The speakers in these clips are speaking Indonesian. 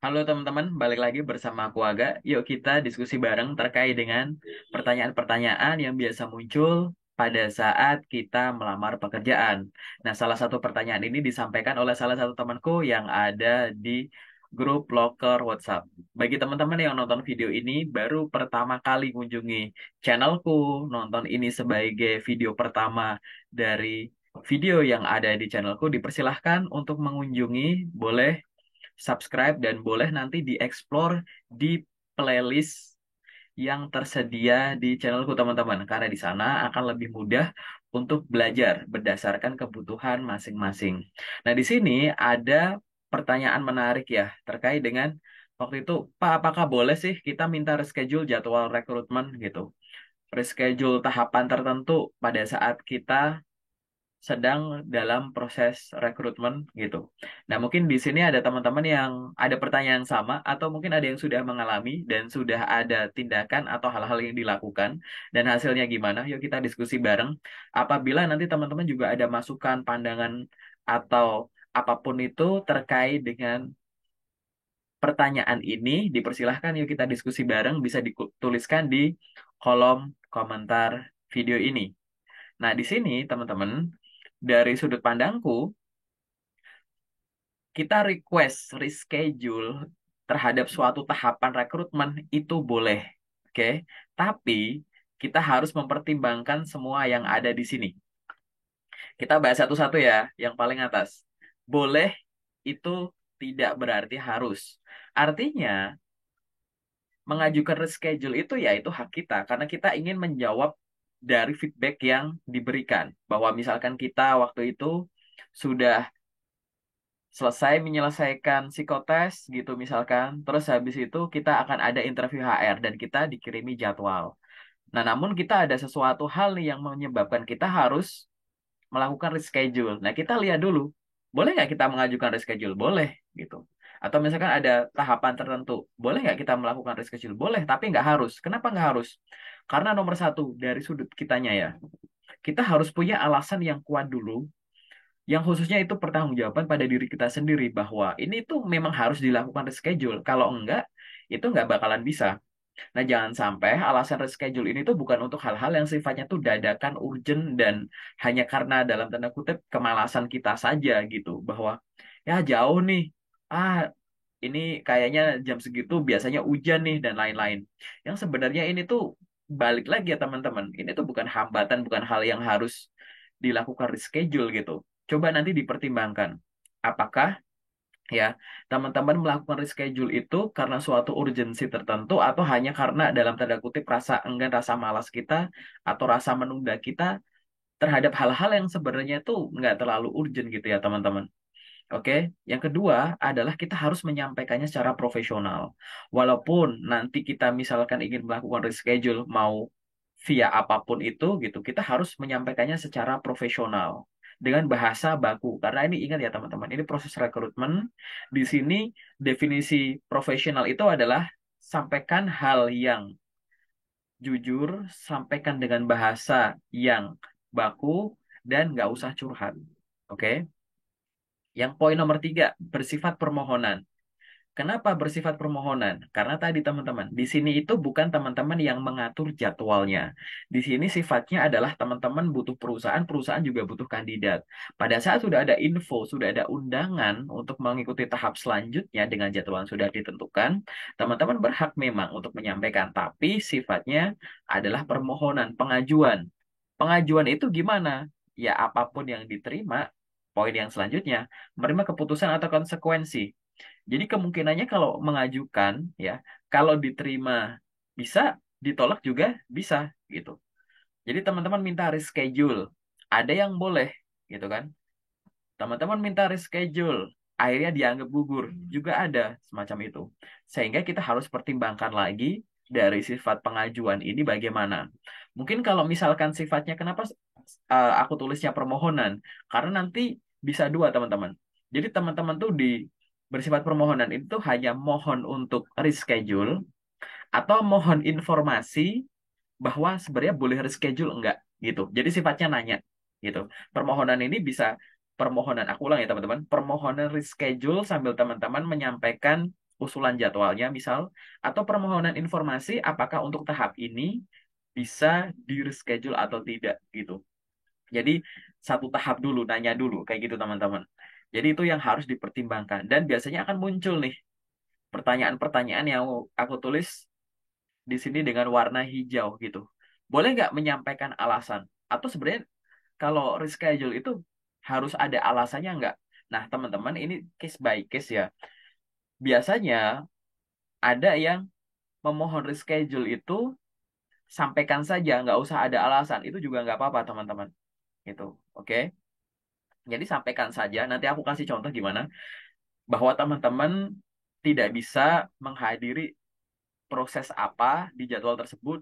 Halo teman-teman, balik lagi bersama aku Aga. Yuk kita diskusi bareng terkait dengan pertanyaan-pertanyaan yang biasa muncul pada saat kita melamar pekerjaan. Nah, salah satu pertanyaan ini disampaikan oleh salah satu temanku yang ada di grup loker WhatsApp. Bagi teman-teman yang nonton video ini baru pertama kali kunjungi channelku, nonton ini sebagai video pertama dari video yang ada di channelku, dipersilahkan untuk mengunjungi, boleh subscribe dan boleh nanti dieksplor di playlist yang tersedia di channelku teman-teman karena di sana akan lebih mudah untuk belajar berdasarkan kebutuhan masing-masing. Nah, di sini ada pertanyaan menarik ya terkait dengan waktu itu, Pak, apakah boleh sih kita minta reschedule jadwal rekrutmen gitu? Reschedule tahapan tertentu pada saat kita sedang dalam proses rekrutmen gitu. Nah, mungkin di sini ada teman-teman yang ada pertanyaan yang sama atau mungkin ada yang sudah mengalami dan sudah ada tindakan atau hal-hal yang dilakukan dan hasilnya gimana. Yuk kita diskusi bareng. Apabila nanti teman-teman juga ada masukan, pandangan atau apapun itu terkait dengan pertanyaan ini, dipersilahkan yuk kita diskusi bareng bisa dituliskan di kolom komentar video ini. Nah, di sini teman-teman dari sudut pandangku, kita request reschedule terhadap suatu tahapan rekrutmen itu boleh. Oke. Tapi kita harus mempertimbangkan semua yang ada di sini. Kita bahas satu-satu ya, yang paling atas. Boleh itu tidak berarti harus. Artinya, mengajukan reschedule itu ya itu hak kita karena kita ingin menjawab dari feedback yang diberikan. Bahwa misalkan kita waktu itu sudah selesai menyelesaikan psikotes gitu misalkan, terus habis itu kita akan ada interview HR dan kita dikirimi jadwal. Nah, namun kita ada sesuatu hal nih yang menyebabkan kita harus melakukan reschedule. Nah, kita lihat dulu, boleh nggak kita mengajukan reschedule? Boleh, gitu. Atau misalkan ada tahapan tertentu, boleh nggak kita melakukan reschedule? Boleh, tapi nggak harus. Kenapa nggak harus? Karena nomor satu, dari sudut kitanya ya, kita harus punya alasan yang kuat dulu yang khususnya itu pertanggungjawaban pada diri kita sendiri bahwa ini tuh memang harus dilakukan reschedule. Kalau enggak, itu enggak bakalan bisa. Nah, jangan sampai alasan reschedule ini tuh bukan untuk hal-hal yang sifatnya tuh dadakan, urgent, dan hanya karena dalam tanda kutip kemalasan kita saja gitu. Bahwa ya jauh nih, ah ini kayaknya jam segitu biasanya hujan nih dan lain-lain. Yang sebenarnya ini tuh balik lagi ya teman-teman. Ini tuh bukan hambatan, bukan hal yang harus dilakukan reschedule gitu. Coba nanti dipertimbangkan. Apakah ya teman-teman melakukan reschedule itu karena suatu urgensi tertentu atau hanya karena dalam tanda kutip rasa enggan, rasa malas kita atau rasa menunda kita terhadap hal-hal yang sebenarnya itu nggak terlalu urgent gitu ya teman-teman. Oke, yang kedua adalah kita harus menyampaikannya secara profesional. Walaupun nanti kita misalkan ingin melakukan reschedule mau via apapun itu gitu, kita harus menyampaikannya secara profesional dengan bahasa baku. Karena ini ingat ya teman-teman, ini proses rekrutmen. Di sini definisi profesional itu adalah sampaikan hal yang jujur, sampaikan dengan bahasa yang baku dan nggak usah curhat. Oke. Yang poin nomor tiga, bersifat permohonan. Kenapa bersifat permohonan? Karena tadi teman-teman, di sini itu bukan teman-teman yang mengatur jadwalnya. Di sini sifatnya adalah teman-teman butuh perusahaan, perusahaan juga butuh kandidat. Pada saat sudah ada info, sudah ada undangan untuk mengikuti tahap selanjutnya dengan jadwal yang sudah ditentukan, teman-teman berhak memang untuk menyampaikan, tapi sifatnya adalah permohonan, pengajuan. Pengajuan itu gimana? Ya apapun yang diterima, poin yang selanjutnya, menerima keputusan atau konsekuensi. Jadi kemungkinannya kalau mengajukan ya, kalau diterima bisa, ditolak juga bisa gitu. Jadi teman-teman minta reschedule, ada yang boleh gitu kan. Teman-teman minta reschedule, akhirnya dianggap gugur, juga ada semacam itu. Sehingga kita harus pertimbangkan lagi dari sifat pengajuan ini bagaimana. Mungkin kalau misalkan sifatnya kenapa aku tulisnya permohonan, karena nanti bisa dua teman-teman. Jadi teman-teman tuh di bersifat permohonan itu hanya mohon untuk reschedule atau mohon informasi bahwa sebenarnya boleh reschedule enggak gitu. Jadi sifatnya nanya gitu. Permohonan ini bisa permohonan, aku ulang ya teman-teman, permohonan reschedule sambil teman-teman menyampaikan usulan jadwalnya misal, atau permohonan informasi apakah untuk tahap ini bisa di reschedule atau tidak gitu. Jadi satu tahap dulu, nanya dulu kayak gitu teman-teman. Jadi itu yang harus dipertimbangkan dan biasanya akan muncul nih pertanyaan-pertanyaan yang aku tulis di sini dengan warna hijau gitu. Boleh nggak menyampaikan alasan? Atau sebenarnya kalau reschedule itu harus ada alasannya nggak? Nah, teman-teman, ini case by case ya. Biasanya ada yang memohon reschedule itu sampaikan saja, nggak usah ada alasan. Itu juga nggak apa-apa, teman-teman. Gitu, oke? Jadi sampaikan saja. Nanti aku kasih contoh gimana. Bahwa teman-teman tidak bisa menghadiri proses apa di jadwal tersebut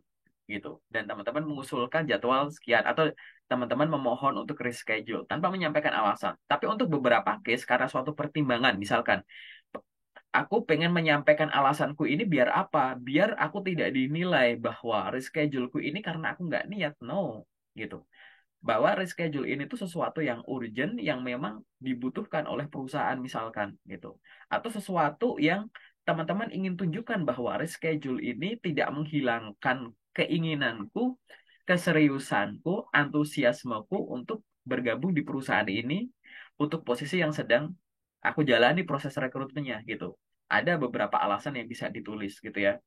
gitu. Dan teman-teman mengusulkan jadwal sekian atau teman-teman memohon untuk reschedule tanpa menyampaikan alasan. Tapi untuk beberapa case karena suatu pertimbangan, misalkan aku pengen menyampaikan alasanku ini biar apa? Biar aku tidak dinilai bahwa rescheduleku ini karena aku nggak niat. No, gitu. Bahwa reschedule ini tuh sesuatu yang urgent yang memang dibutuhkan oleh perusahaan misalkan gitu. Atau sesuatu yang teman-teman ingin tunjukkan bahwa reschedule ini tidak menghilangkan keinginanku, keseriusanku, antusiasmeku untuk bergabung di perusahaan ini untuk posisi yang sedang aku jalani proses rekrutmennya gitu. Ada beberapa alasan yang bisa ditulis gitu ya.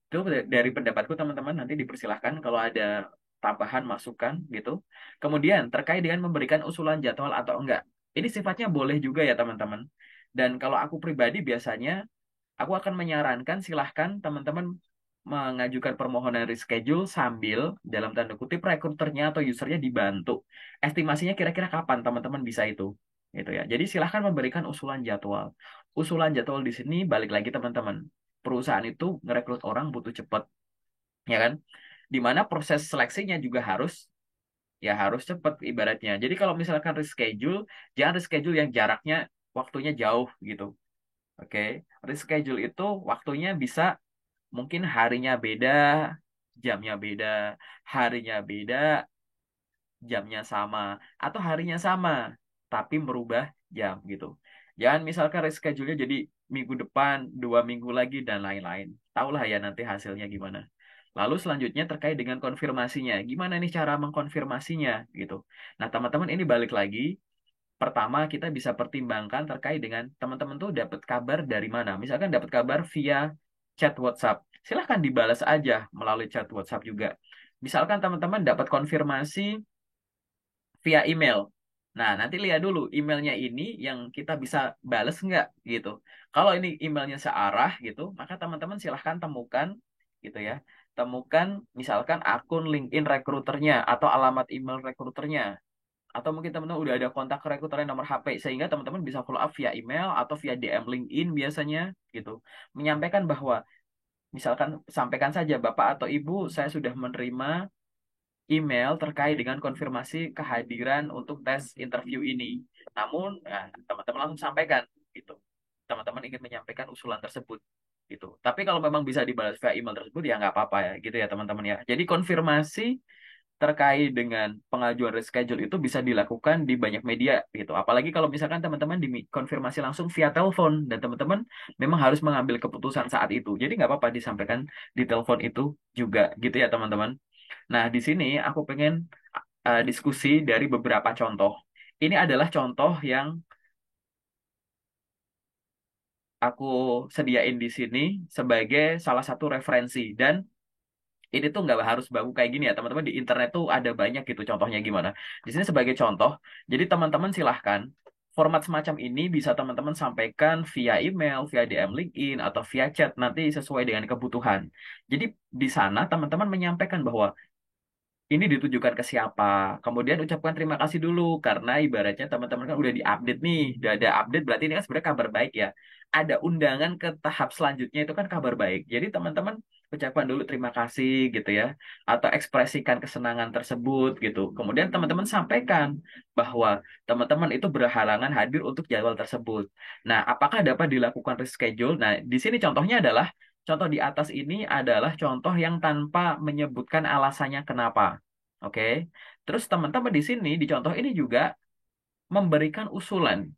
Itu dari pendapatku teman-teman nanti dipersilahkan kalau ada tambahan masukan gitu. Kemudian terkait dengan memberikan usulan jadwal atau enggak. Ini sifatnya boleh juga ya teman-teman. Dan kalau aku pribadi biasanya aku akan menyarankan silahkan teman-teman mengajukan permohonan reschedule sambil dalam tanda kutip rekruternya atau usernya dibantu. Estimasinya kira-kira kapan teman-teman bisa itu. Gitu ya. Jadi silahkan memberikan usulan jadwal. Usulan jadwal di sini balik lagi teman-teman. Perusahaan itu ngerekrut orang butuh cepat, ya kan? Dimana proses seleksinya juga harus cepat ibaratnya. Jadi kalau misalkan reschedule, jangan reschedule yang jaraknya waktunya jauh gitu. Oke, reschedule itu waktunya bisa mungkin harinya beda, jamnya beda, harinya beda, jamnya sama, atau harinya sama, tapi merubah jam gitu. Jangan misalkan reschedule-nya jadi minggu depan, 2 minggu lagi, dan lain-lain. Tahulah ya nanti hasilnya gimana. Lalu selanjutnya terkait dengan konfirmasinya. Gimana nih cara mengkonfirmasinya gitu. Nah, teman-teman ini balik lagi. Pertama, kita bisa pertimbangkan terkait dengan teman-teman tuh dapat kabar dari mana. Misalkan dapat kabar via chat WhatsApp. Silahkan dibalas aja melalui chat WhatsApp juga. Misalkan teman-teman dapat konfirmasi via email. Nah, nanti lihat dulu emailnya ini yang kita bisa balas nggak gitu. Kalau ini emailnya searah gitu, maka teman-teman silahkan temukan gitu ya. Temukan misalkan akun LinkedIn rekruternya atau alamat email rekruternya. Atau mungkin teman-teman udah ada kontak rekruternya nomor HP sehingga teman-teman bisa follow up via email atau via DM LinkedIn biasanya gitu. Menyampaikan bahwa misalkan sampaikan saja Bapak atau Ibu saya sudah menerima email terkait dengan konfirmasi kehadiran untuk tes interview ini. Namun, ya, teman-teman langsung sampaikan gitu. Teman-teman ingin menyampaikan usulan tersebut gitu. Tapi kalau memang bisa dibalas via email tersebut ya nggak apa-apa ya gitu ya teman-teman ya. Jadi konfirmasi terkait dengan pengajuan reschedule itu bisa dilakukan di banyak media gitu. Apalagi kalau misalkan teman-teman dikonfirmasi langsung via telepon dan teman-teman memang harus mengambil keputusan saat itu. Jadi nggak apa-apa disampaikan di telepon itu juga gitu ya teman-teman. Nah, di sini aku pengen diskusi dari beberapa contoh. Ini adalah contoh yang aku sediain di sini sebagai salah satu referensi dan ini tuh nggak harus baku kayak gini ya teman-teman, di internet tuh ada banyak gitu contohnya gimana. Di sini sebagai contoh, jadi teman-teman silahkan format semacam ini bisa teman-teman sampaikan via email, via DM LinkedIn atau via chat nanti sesuai dengan kebutuhan. Jadi di sana teman-teman menyampaikan bahwa ini ditujukan ke siapa. Kemudian ucapkan terima kasih dulu karena ibaratnya teman-teman kan udah diupdate nih, udah ada update berarti ini kan sebenarnya kabar baik ya. Ada undangan ke tahap selanjutnya itu kan kabar baik. Jadi teman-teman ucapkan dulu terima kasih gitu ya atau ekspresikan kesenangan tersebut gitu. Kemudian teman-teman sampaikan bahwa teman-teman itu berhalangan hadir untuk jadwal tersebut. Nah, apakah dapat dilakukan reschedule? Nah, di sini contohnya adalah contoh di atas ini adalah contoh yang tanpa menyebutkan alasannya kenapa. Oke. Terus teman-teman di sini di contoh ini juga memberikan usulan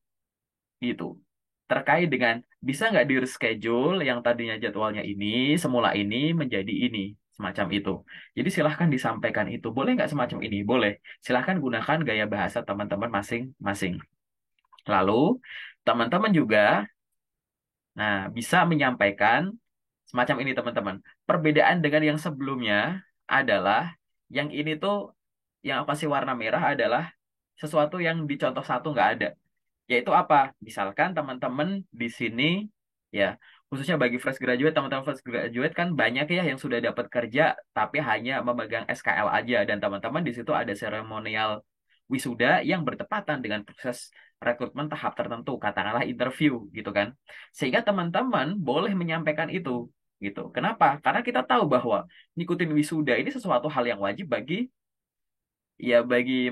gitu. terkait dengan bisa nggak di reschedule yang tadinya jadwalnya ini, semula ini menjadi ini, semacam itu. Jadi silahkan disampaikan itu. Boleh nggak semacam ini? Boleh. Silahkan gunakan gaya bahasa teman-teman masing-masing. Lalu, teman-teman juga, nah, bisa menyampaikan semacam ini, teman-teman. Perbedaan dengan yang sebelumnya adalah, yang ini tuh, yang aku kasih warna merah adalah sesuatu yang di contoh satu nggak ada. Yaitu apa? Misalkan teman-teman di sini, ya, khususnya bagi fresh graduate, teman-teman fresh graduate kan banyak ya yang sudah dapat kerja, tapi hanya memegang SKL aja. Dan teman-teman di situ ada seremonial wisuda yang bertepatan dengan proses rekrutmen tahap tertentu, katakanlah interview, gitu kan. Sehingga teman-teman boleh menyampaikan itu, gitu. Kenapa? Karena kita tahu bahwa ngikutin wisuda ini sesuatu hal yang wajib bagi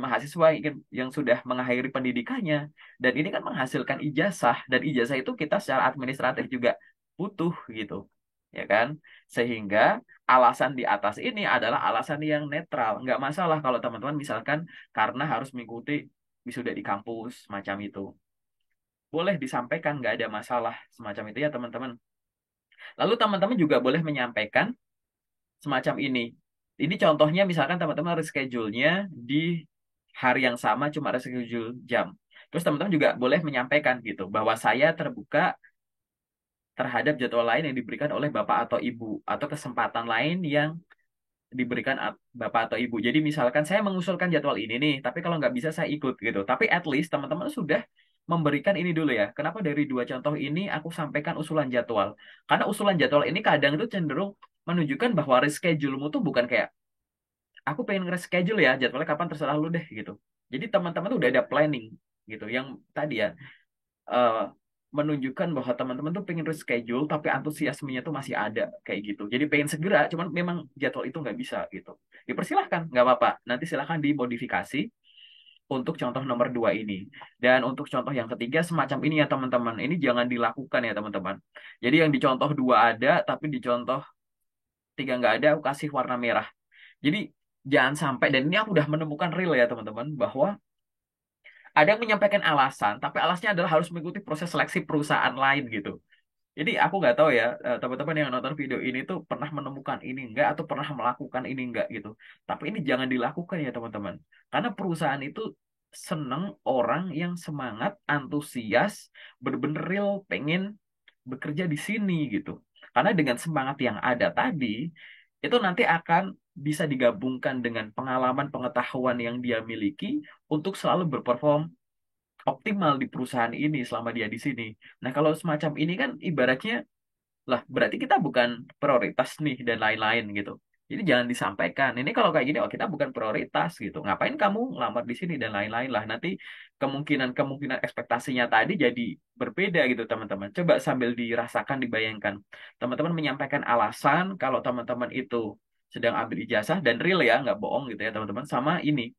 mahasiswa yang sudah mengakhiri pendidikannya, dan ini kan menghasilkan ijazah, dan ijazah itu kita secara administratif juga butuh, gitu, ya kan. Sehingga alasan di atas ini adalah alasan yang netral, nggak masalah kalau teman-teman misalkan karena harus mengikuti wisuda di kampus macam itu, boleh disampaikan, nggak ada masalah semacam itu ya teman-teman. Lalu teman-teman juga boleh menyampaikan semacam ini. Ini contohnya misalkan teman-teman reschedule-nya di hari yang sama, cuma reschedule jam. Terus teman-teman juga boleh menyampaikan gitu bahwa saya terbuka terhadap jadwal lain yang diberikan oleh Bapak atau Ibu, atau kesempatan lain yang diberikan Bapak atau Ibu. Jadi misalkan saya mengusulkan jadwal ini nih, tapi kalau nggak bisa saya ikut gitu. Tapi at least teman-teman sudah memberikan ini dulu ya. Kenapa dari dua contoh ini aku sampaikan usulan jadwal? Karena usulan jadwal ini kadang itu cenderung menunjukkan bahwa reschedule-mu tuh bukan kayak aku pengen nge-schedule ya jadwalnya kapan terserah lu deh gitu. Jadi teman-teman tuh udah ada planning gitu. Yang tadi ya eh, menunjukkan bahwa teman-teman tuh pengen reschedule tapi antusiasmenya tuh masih ada kayak gitu. Jadi pengen segera, cuman memang jadwal itu nggak bisa gitu. Dipersilahkan, nggak apa-apa. Nanti silahkan dimodifikasi untuk contoh nomor dua ini. Dan untuk contoh yang ketiga semacam ini ya teman-teman. Ini jangan dilakukan ya teman-teman. Jadi yang di contoh dua ada, tapi di contoh tiga nggak ada, aku kasih warna merah. Jadi jangan sampai, dan ini aku udah menemukan real ya teman-teman, bahwa ada yang menyampaikan alasan, tapi alasannya adalah harus mengikuti proses seleksi perusahaan lain gitu. Jadi aku nggak tahu ya, teman-teman yang nonton video ini tuh pernah menemukan ini enggak, atau pernah melakukan ini enggak gitu. Tapi ini jangan dilakukan ya teman-teman. Karena perusahaan itu seneng orang yang semangat, antusias, bener-bener real pengen bekerja di sini gitu. Karena dengan semangat yang ada tadi, itu nanti akan bisa digabungkan dengan pengalaman pengetahuan yang dia miliki untuk selalu berperform optimal di perusahaan ini selama dia di sini. Nah, kalau semacam ini kan ibaratnya lah berarti kita bukan prioritas nih dan lain-lain gitu. Jadi jangan disampaikan. Ini kalau kayak gini, oh kita bukan prioritas gitu. Ngapain kamu ngelamar di sini dan lain-lain lah. Nanti kemungkinan ekspektasinya tadi jadi berbeda gitu teman-teman. Coba sambil dirasakan, dibayangkan. Teman-teman menyampaikan alasan kalau teman-teman itu sedang ambil ijazah dan real ya, nggak bohong gitu ya teman-teman. Sama ini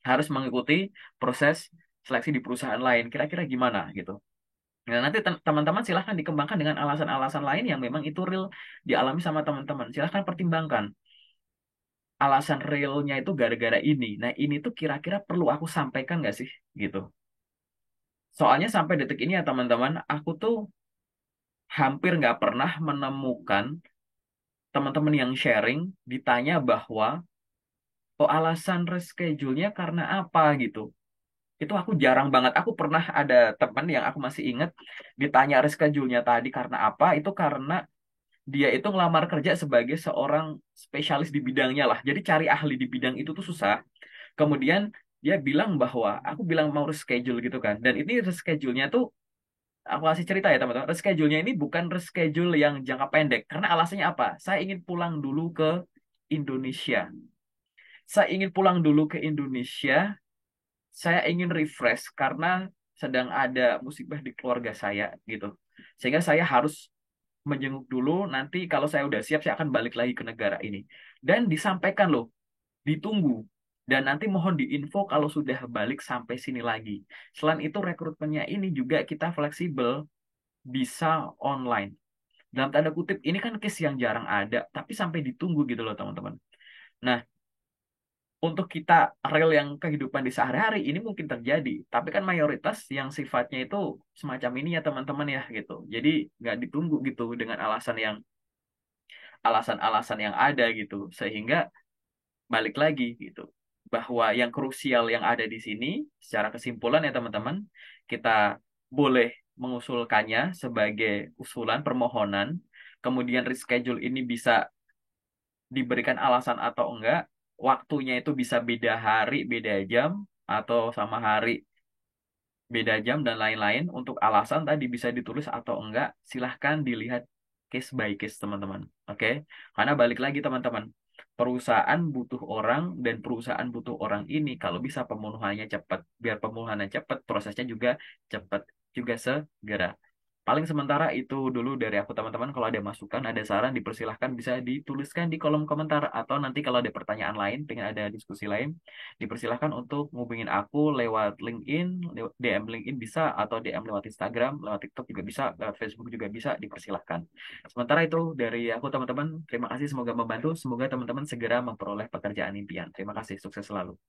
harus mengikuti proses seleksi di perusahaan lain. Kira-kira gimana gitu. Nah, nanti teman-teman silahkan dikembangkan dengan alasan-alasan lain yang memang itu real dialami sama teman-teman. Silahkan pertimbangkan. Alasan realnya itu gara-gara ini. Nah, ini tuh kira-kira perlu aku sampaikan nggak sih? Gitu. Soalnya sampai detik ini ya teman-teman, aku tuh hampir nggak pernah menemukan teman-teman yang sharing ditanya bahwa, oh alasan reschedule-nya karena apa gitu. Itu aku jarang banget. Aku pernah ada teman yang aku masih ingat ditanya reschedule-nya tadi karena apa, itu karena dia itu ngelamar kerja sebagai seorang spesialis di bidangnya lah. Jadi cari ahli di bidang itu tuh susah. Kemudian dia bilang bahwa aku bilang mau reschedule gitu kan. Dan ini reschedule-nya tuh aku kasih cerita ya teman-teman. Reschedule-nya ini bukan reschedule yang jangka pendek. Karena alasannya apa? Saya ingin pulang dulu ke Indonesia. Saya ingin pulang dulu ke Indonesia. Saya ingin refresh karena sedang ada musibah di keluarga saya gitu. Sehingga saya harus menjenguk dulu, nanti kalau saya udah siap saya akan balik lagi ke negara ini. Dan disampaikan loh, ditunggu. Dan nanti mohon diinfo kalau sudah balik sampai sini lagi. Selain itu rekrutmennya ini juga kita fleksibel, bisa online. Dalam tanda kutip, ini kan case yang jarang ada, tapi sampai ditunggu gitu loh teman-teman. Nah, untuk kita real yang kehidupan di sehari-hari ini mungkin terjadi, tapi kan mayoritas yang sifatnya itu semacam ini ya teman-teman ya gitu. Jadi nggak ditunggu gitu dengan alasan-alasan yang ada gitu, sehingga balik lagi gitu bahwa yang krusial yang ada di sini secara kesimpulan ya teman-teman, kita boleh mengusulkannya sebagai usulan permohonan, kemudian reschedule ini bisa diberikan alasan atau enggak, waktunya itu bisa beda hari, beda jam, atau sama hari, beda jam, dan lain-lain. Untuk alasan tadi bisa ditulis atau enggak, silahkan dilihat case by case, teman-teman. Oke? Karena balik lagi, teman-teman, perusahaan butuh orang, dan perusahaan butuh orang ini kalau bisa pemenuhannya cepat. Biar pemenuhannya cepat, prosesnya juga cepat, juga segera. Paling sementara itu dulu dari aku, teman-teman. Kalau ada masukan, ada saran, dipersilahkan bisa dituliskan di kolom komentar. Atau nanti kalau ada pertanyaan lain, pengen ada diskusi lain, dipersilahkan untuk ngubungin aku lewat LinkedIn, lewat DM LinkedIn bisa, atau DM lewat Instagram, lewat TikTok juga bisa, lewat Facebook juga bisa, dipersilahkan. Sementara itu dari aku, teman-teman, terima kasih, semoga membantu, semoga teman-teman segera memperoleh pekerjaan impian. Terima kasih, sukses selalu.